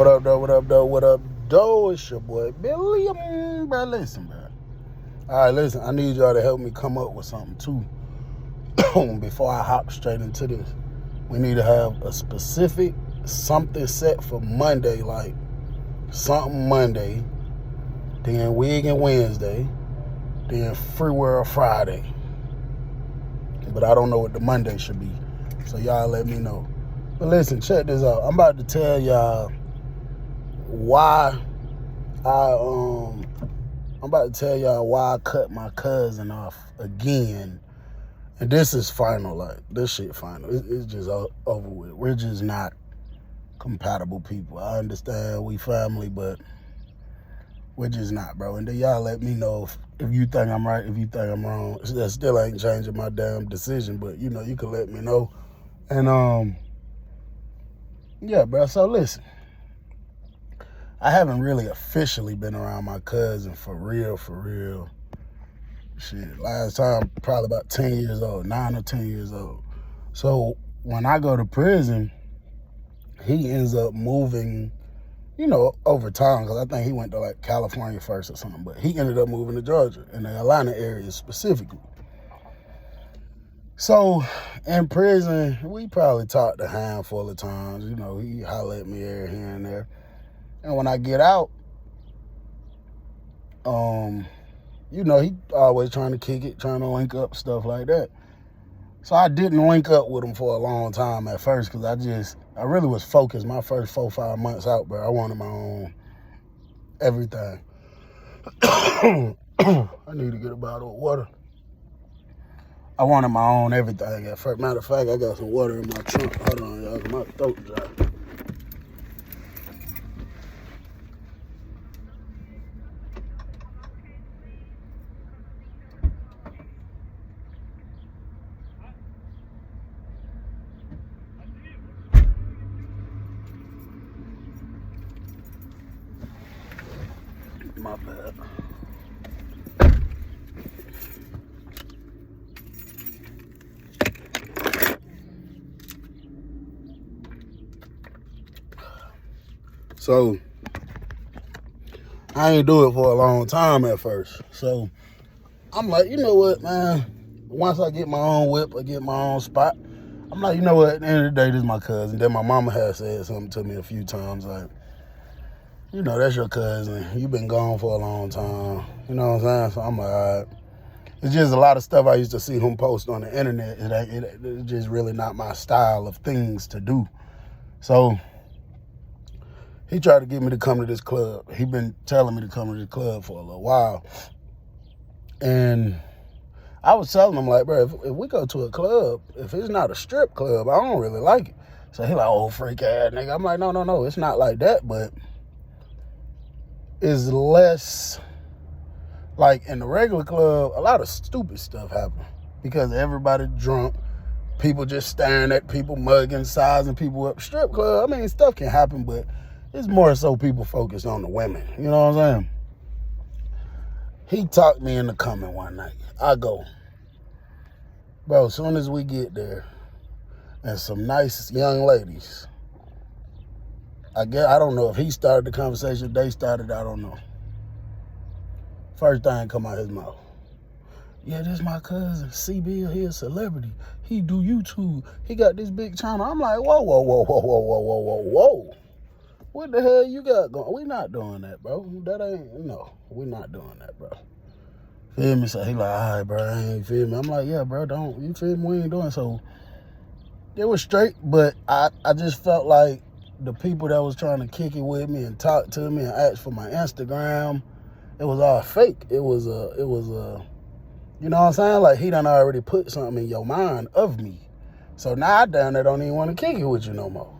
What up, though? What up, though? What up, though? It's your boy Billy. Bro, listen, bro. All right, listen. I need y'all to help me come up with something too. Before I hop straight into this, we need to have a specific something set for Monday, like something Monday, then Wig and Wednesday, then Free World Friday. But I don't know what the Monday should be, so y'all let me know. But listen, check this out. I'm about to tell y'all why I'm about to tell y'all why I cut my cousin off again. And this is final, like, this shit final. It's just over with. We're just not compatible people. I understand we family, but we're just not, bro. And then y'all let me know if you think I'm right, if you think I'm wrong. That still ain't changing my damn decision, but, you know, you can let me know. And, yeah, bro, so listen. I haven't really officially been around my cousin for real. Shit, last time probably about 10 years old, 9 or 10 years old. So when I go to prison, he ends up moving, you know, over time, because I think he went to like California first or something, but he ended up moving to Georgia, in the Atlanta area specifically. So in prison, we probably talked a handful of times. You know, he hollered at me here and there. And when I get out, you know, he always trying to kick it, trying to link up, stuff like that. So I didn't link up with him for a long time at first, because I really was focused. My first 4-5 months out, bro, I wanted my own everything. I need to get a bottle of water. I wanted my own everything at first. Matter of fact, I got some water in my trunk. Hold on, y'all, my throat dry. My bad. So I ain't do it for a long time at first. So I'm like, you know what, man? Once I get my own whip, I get my own spot, I'm like, you know what? At the end of the day, this is my cousin. Then my mama has said something to me a few times, like, you know, that's your cousin. You've been gone for a long time. You know what I'm saying? So I'm like, all right. It's just a lot of stuff I used to see him post on the internet. It's just really not my style of things to do. So he tried to get me to come to this club. He been telling me to come to this club for a little while. And I was telling him, like, bro, if we go to a club, if it's not a strip club, I don't really like it. So he like, oh, freak ass nigga. I'm like, no, it's not like that, but it's less, like in the regular club, a lot of stupid stuff happen because everybody drunk, people just staring at people, mugging, sizing people up. Strip club, I mean, stuff can happen, but it's more so people focus on the women. You know what I'm saying? He talked me into coming one night. I go, bro, as soon as we get there, and some nice young ladies, I don't know if he started the conversation, they started, I don't know. First thing come out his mouth. Yeah, this is my cousin, CB, he a celebrity. He do YouTube. He got this big channel. I'm like, whoa. What the hell you got going? We not doing that, bro. We not doing that, bro. Feel me? So he like, all right, bro, I ain't feel me. I'm like, yeah, bro, don't, you feel me? We ain't doing so. It was straight, but I just felt like the people that was trying to kick it with me and talk to me and ask for my Instagram, it was all fake. It was you know what I'm saying? Like, he done already put something in your mind of me. So now I down there don't even want to kick it with you no more.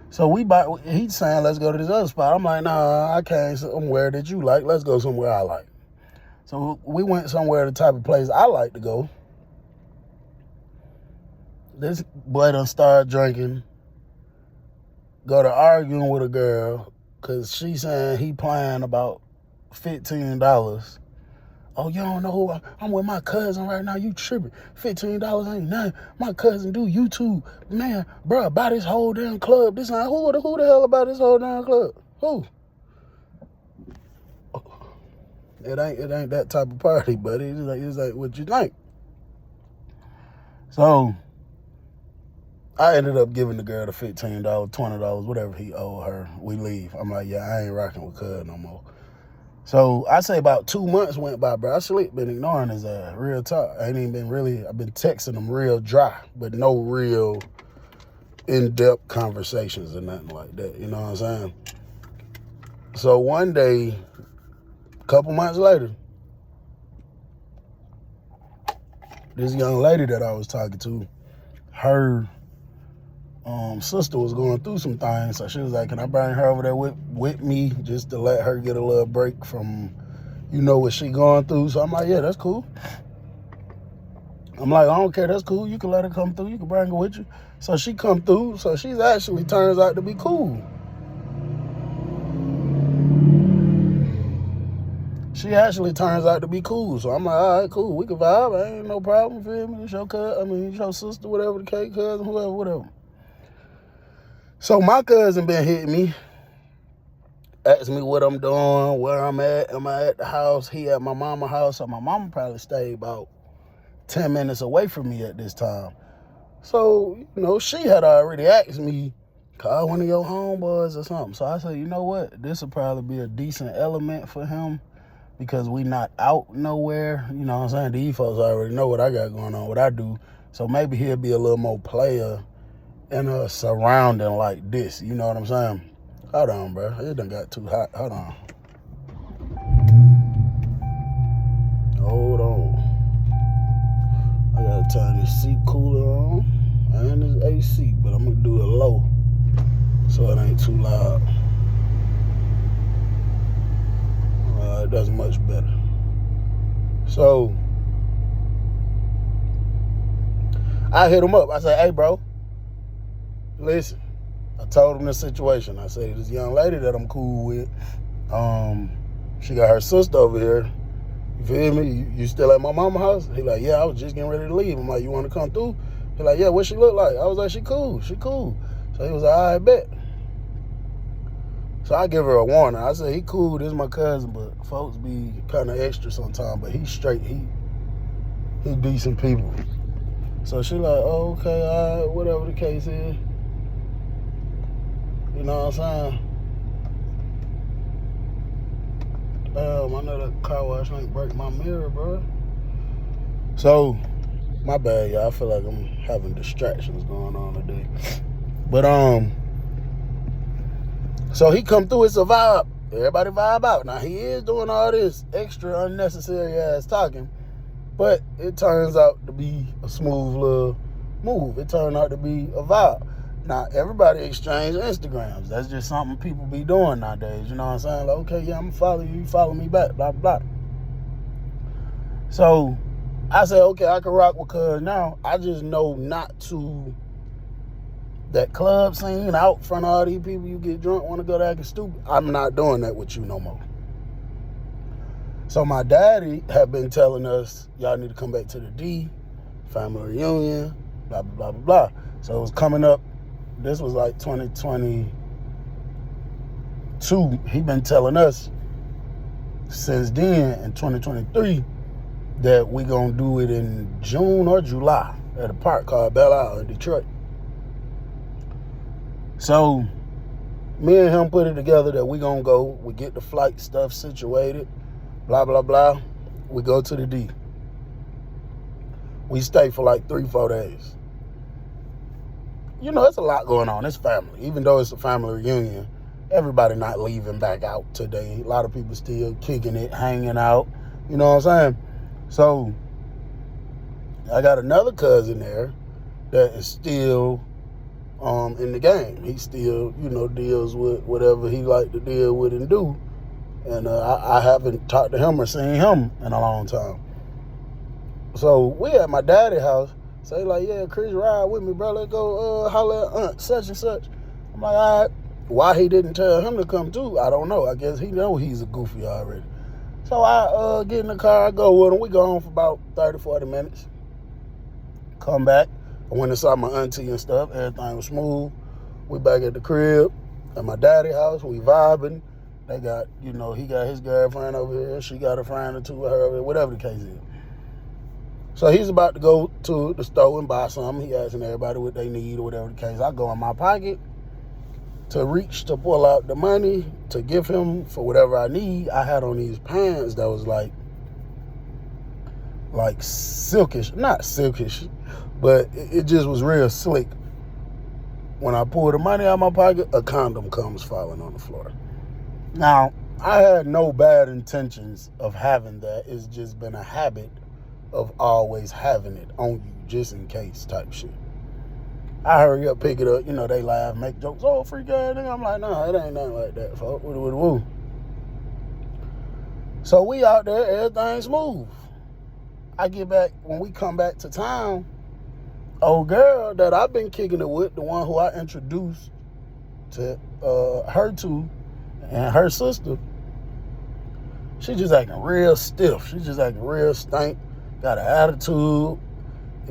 So he's saying, let's go to this other spot. I'm like, nah, I can't somewhere that you like. Let's go somewhere I like. So we went somewhere the type of place I like to go. This boy done started drinking, go to arguing with a girl, because she saying he paying about $15 Oh, you don't know who I'm with my cousin right now. You tripping. $15 ain't nothing. My cousin do YouTube. Man, bro, buy this whole damn club. This ain't who the hell about this whole damn club? Who? It ain't that type of party, buddy. It's like what you think. So I ended up giving the girl the $15, $20, whatever he owed her. We leave. I'm like, yeah, I ain't rocking with cuz no more. So I say about 2 months went by, bro. I slick been ignoring his ass, real talk. I ain't even been really, I've been texting him real dry, but no real in-depth conversations or nothing like that. You know what I'm saying? So one day, a couple months later, this young lady that I was talking to, her sister was going through some things, so she was like, can I bring her over there with me just to let her get a little break from, what she going through? So I'm like, yeah, that's cool. I'm like, I don't care, that's cool. You can let her come through. You can bring her with you. So she come through. So she's actually turns out to be cool. She actually turns out to be cool. So I'm like, all right, cool. We can vibe. Ain't no problem. Feel me? It's your sister, whatever the case, cousin, whoever, whatever. So my cousin been hitting me, asking me what I'm doing, where I'm at. Am I at the house? He at my mama's house. So my mama probably stayed about 10 minutes away from me at this time. So, she had already asked me, call one of your homeboys or something. So I said, you know what? This will probably be a decent element for him because we not out nowhere. You know what I'm saying? These folks already know what I got going on, what I do. So maybe he'll be a little more player in a surrounding like this. You know what I'm saying? Hold on, bro. It done got too hot. Hold on. Hold on. I gotta turn this seat cooler on and this AC, but I'm gonna do it low so it ain't too loud. It does much better. So I hit him up. I said, hey, bro, listen. I told him the situation. I said, this young lady that I'm cool with, she got her sister over here. You feel me? You still at my mama's house? He like, yeah, I was just getting ready to leave. I'm like, you want to come through? He like, yeah, what she look like? I was like, she cool. So he was like, all right, bet. So I give her a warning. I said, he cool. This is my cousin, but folks be kind of extra sometimes. But he's straight. He decent people. So she like, oh, okay, all right, whatever the case is. You know what I'm saying? I know that car wash ain't break my mirror, bro. So, my bad, y'all. I feel like I'm having distractions going on today. But, so he come through, it's a vibe. Everybody vibe out. Now, he is doing all this extra unnecessary ass talking, but it turns out to be a smooth little move. It turned out to be a vibe. Now, everybody exchange Instagrams. That's just something people be doing nowadays. You know what I'm saying? Like, okay, yeah, I'm going to follow you. You follow me back, blah, blah, blah. So, I said, okay, I can rock with cuz now. I just know not to, that club scene, out front of all these people, you get drunk, want to go to acting stupid. I'm not doing that with you no more. So, my daddy had been telling us, y'all need to come back to the D, family reunion, blah, blah, blah, blah, blah. So, it was coming up. This was like 2022. He been telling us since then in 2023 that we gonna do it in June or July at a park called Belle Isle in Detroit. So me and him put it together that we gonna go. We get the flight stuff situated, blah, blah, blah. We go to the D. We stay for like 3-4 days. It's a lot going on. It's family. Even though it's a family reunion, everybody not leaving back out today. A lot of people still kicking it, hanging out. You know what I'm saying? So, I got another cousin there that is still in the game. He still, deals with whatever he like to deal with and do. And I haven't talked to him or seen him in a long time. So, we at my daddy's house. Say like, yeah, Chris, ride with me, bro. Let's go holler at Aunt such and such. I'm like, all right. Why he didn't tell him to come too, I don't know. I guess he know he's a goofy already. So I get in the car, I go with him. We go on for about 30, 40 minutes. Come back. I went and saw my auntie and stuff. Everything was smooth. We back at the crib at my daddy's house. We vibing. They got, he got his girlfriend over here. She got a friend or two with her over here, whatever the case is. So he's about to go to the store and buy something. He asking everybody what they need or whatever the case. I go in my pocket to reach to pull out the money to give him for whatever I need. I had on these pants that was like silkish, not silkish, but it just was real slick. When I pull the money out of my pocket, a condom comes falling on the floor. Now, I had no bad intentions of having that. It's just been a habit of always having it on you, just in case type shit. I hurry up, pick it up. They laugh, make jokes. Oh, freak ass nigga. I'm like, nah, it ain't nothing like that, folks. Woo. So we out there, everything smooth. I get back, when we come back to town, old girl that I've been kicking it with, the one who I introduced to her to, and her sister, she just acting real stiff. She just acting real stank, got an attitude,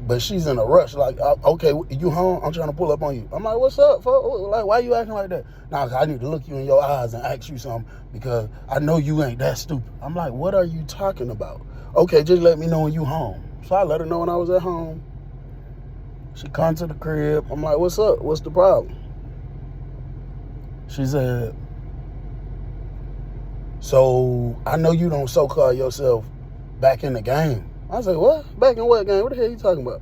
but she's in a rush. Like, okay, you home? I'm trying to pull up on you. I'm like, what's up, folks? Like, why you acting like that? Nah, I need to look you in your eyes and ask you something because I know you ain't that stupid. I'm like, what are you talking about? Okay, just let me know when you home. So I let her know when I was at home. She come to the crib. I'm like, what's up? What's the problem? She said, so I know you don't so-call yourself back in the game. I said, what? Back in what game? What the hell are you talking about?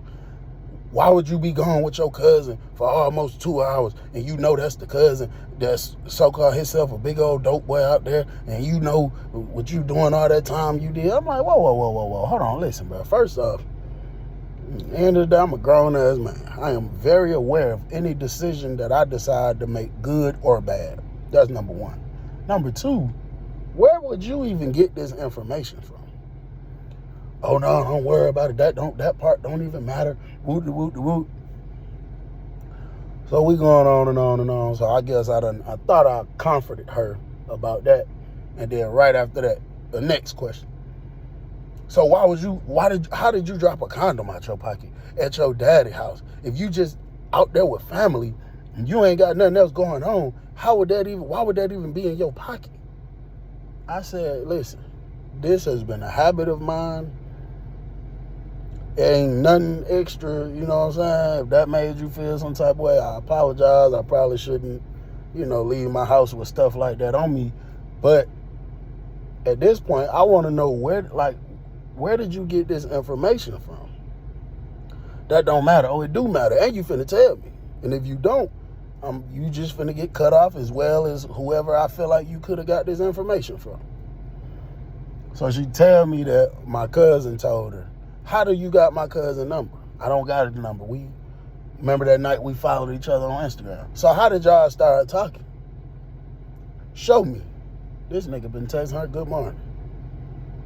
Why would you be gone with your cousin for almost 2 hours and you know that's the cousin that's so-called himself a big old dope boy out there and you know what you doing all that time you did? I'm like, whoa. Hold on, listen, bro. First off, at the end of the day, I'm a grown-ass man. I am very aware of any decision that I decide to make, good or bad. That's number one. Number two, where would you even get this information from? Oh, no, don't worry about it. That part don't even matter. Woot. So we going on and on and on. So I guess I thought I comforted her about that. And then right after that, the next question. So how did you drop a condom out your pocket at your daddy's house? If you just out there with family and you ain't got nothing else going on, why would that even be in your pocket? I said, listen, this has been a habit of mine. It ain't nothing extra, you know what I'm saying? If that made you feel some type of way, I apologize. I probably shouldn't, leave my house with stuff like that on me. But at this point, I want to know where did you get this information from? That don't matter. Oh, it do matter. And you finna tell me. And if you don't, you just finna get cut off as well as whoever I feel like you could have got this information from. So she tell me that my cousin told her. How do you got my cousin number? I don't got his number. Remember that night we followed each other on Instagram. So how did y'all start talking? Show me. This nigga been texting her, good morning,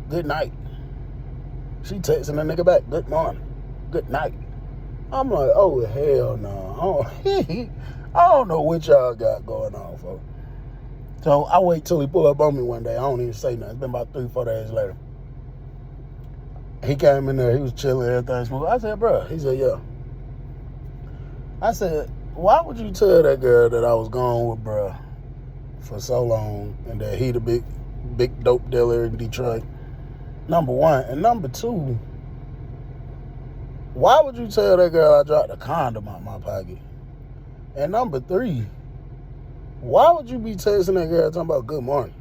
good night. She texting the nigga back, good morning, good night. I'm like, oh, hell no. I don't know what y'all got going on, folks. So I wait till he pull up on me one day. I don't even say nothing. It's been about 3-4 days later. He came in there. He was chilling, everything smooth. I said, bro. He said, yeah. I said, why would you tell that girl that I was gone with bro for so long and that he the big dope dealer in Detroit? Number one. And number two, why would you tell that girl I dropped a condom out my pocket? And number three, why would you be texting that girl talking about good morning?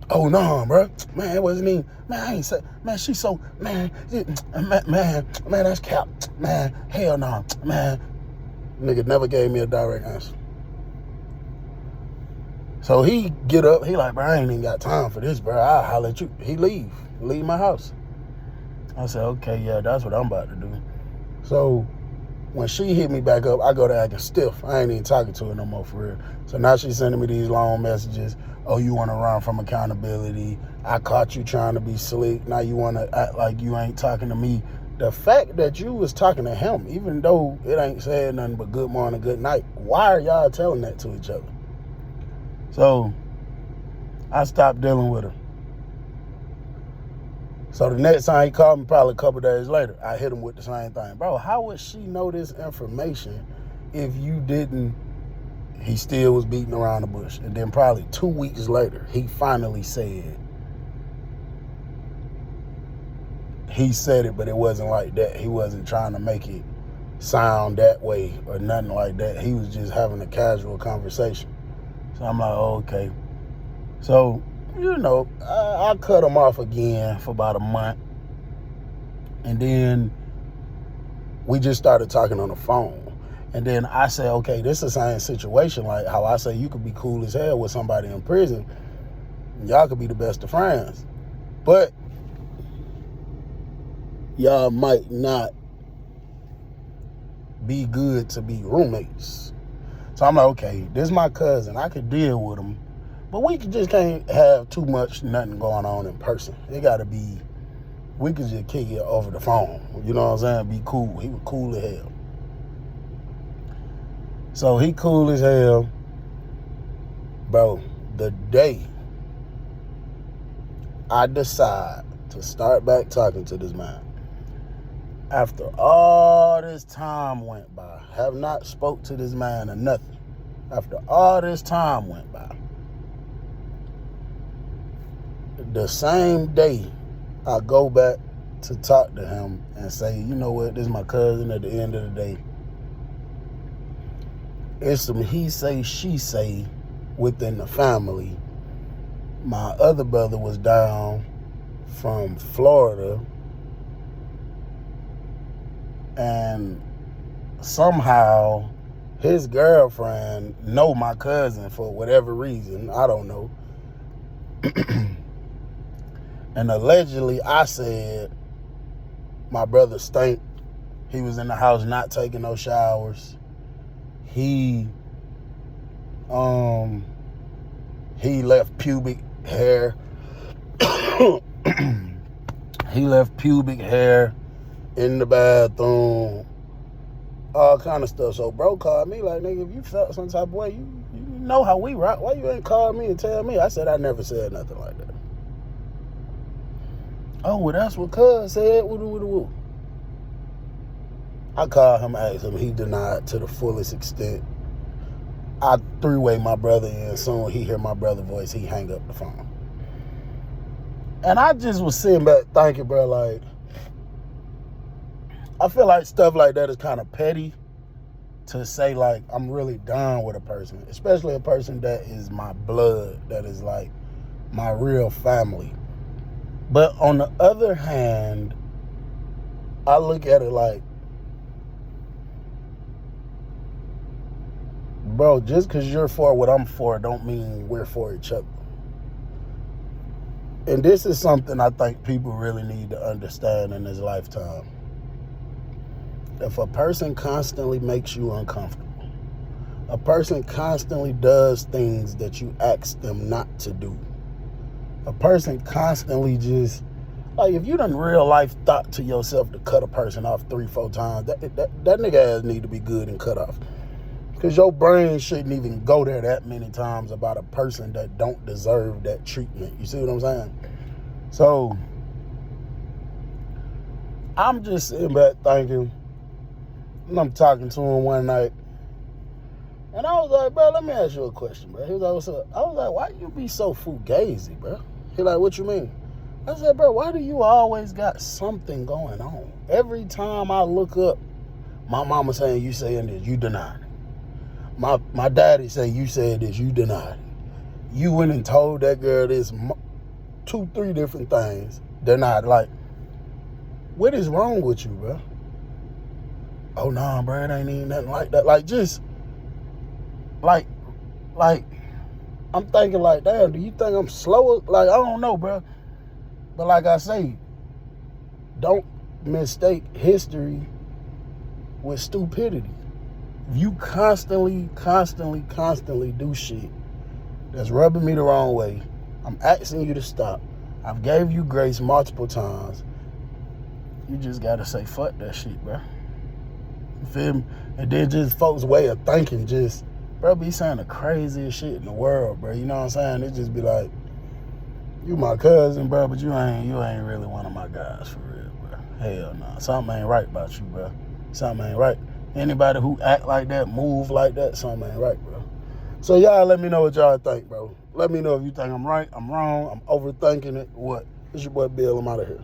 Oh, no, bro. Man, it wasn't even, man, I ain't say, man, she's so, man, that's cap. Man, hell no, man. Nigga never gave me a direct answer. So he get up, he like, bro, I ain't even got time for this, bro. I'll holler at you. He leave my house. I said, okay, yeah, that's what I'm about to do. So when she hit me back up, I go to acting stiff. I ain't even talking to her no more for real. So now she's sending me these long messages. Oh, you want to run from accountability. I caught you trying to be slick. Now you want to act like you ain't talking to me. The fact that you was talking to him, even though it ain't saying nothing but good morning, good night, why are y'all telling that to each other? So I stopped dealing with her. So the next time he called me, probably a couple days later, I hit him with the same thing. Bro, how would she know this information if you didn't? He still was beating around the bush. And then probably 2 weeks later, he finally said, he said it, but it wasn't like that. He wasn't trying to make it sound that way or nothing like that. He was just having a casual conversation. So I'm like, oh, okay. So, I cut him off again for about a month. And then we just started talking on the phone. And then I said, okay, this is the same situation. Like how I say you could be cool as hell with somebody in prison. Y'all could be the best of friends. But y'all might not be good to be roommates. So I'm like, okay, this is my cousin. I could deal with him. But we just can't have too much nothing going on in person. It got to be, we could just kick it over the phone. You know what I'm saying? Be cool. He was cool as hell. So he cool as hell. Bro, the day I decide to start back talking to this man, after all this time went by, have not spoke to this man or nothing. After all this time went by, the same day I go back to talk to him and say, you know what, this is my cousin. At the end of the day, it's some he say, she say within the family. My other brother was down from Florida, and somehow his girlfriend know my cousin for whatever reason. I don't know. And allegedly I said my brother stank. He was in the house not taking no showers. He left pubic hair. He left pubic hair in the bathroom. All kind of stuff. So bro called me like, nigga, if you felt some type of way, you know how we rock. Why you ain't called me and tell me? I said I never said nothing like that. Oh, well, that's what cuz said. Woo. I called him, asked him. He denied to the fullest extent. I three-way my brother in. Soon he hear my brother's voice, he hang up the phone. And I just was sitting back thinking, bro, like, I feel like stuff like that is kind of petty to say, like, I'm really done with a person, especially a person that is my blood, that is like my real family. But on the other hand, I look at it like, bro, just because you're for what I'm for don't mean we're for each other. And this is something I think people really need to understand in this lifetime. If a person constantly makes you uncomfortable, a person constantly does things that you ask them not to do, a person constantly just, like, if you done real life thought to yourself to cut a person off 3-4 times, that nigga ass need to be good and cut off. Because your brain shouldn't even go there that many times about a person that don't deserve that treatment. You see what I'm saying? So, I'm just sitting back thinking, and I'm talking to him one night, and I was like, bro, let me ask you a question, bro. He was like, what's up? I was like, why you be so fugazi, bro? He like, what you mean? I said, bro, why do you always got something going on? Every time I look up, my mama saying you saying this, you denied it. My daddy say you said this, you denied it. You went and told that girl this 2-3 different things, denied it. Like, what is wrong with you, bro? Oh, nah, bro, it ain't even nothing like that. Like, just, like, I'm thinking like, damn, do you think I'm slower? Like, I don't know, bro. But like I say, don't mistake history with stupidity. If you constantly do shit that's rubbing me the wrong way, I'm asking you to stop. I've gave you grace multiple times. You just gotta say, fuck that shit, bro. You feel me? And then just folks' way of thinking just, bro, be saying the craziest shit in the world, bro. You know what I'm saying? It just be like, You my cousin, bro, but you ain't really one of my guys for real, bro. Hell no. Nah. Something ain't right about you, bro. Something ain't right. Anybody who act like that, move like that, something ain't right, bro. So y'all let me know what y'all think, bro. Let me know if you think I'm right, I'm wrong, I'm overthinking it, what. It's your boy Bill, I'm out of here.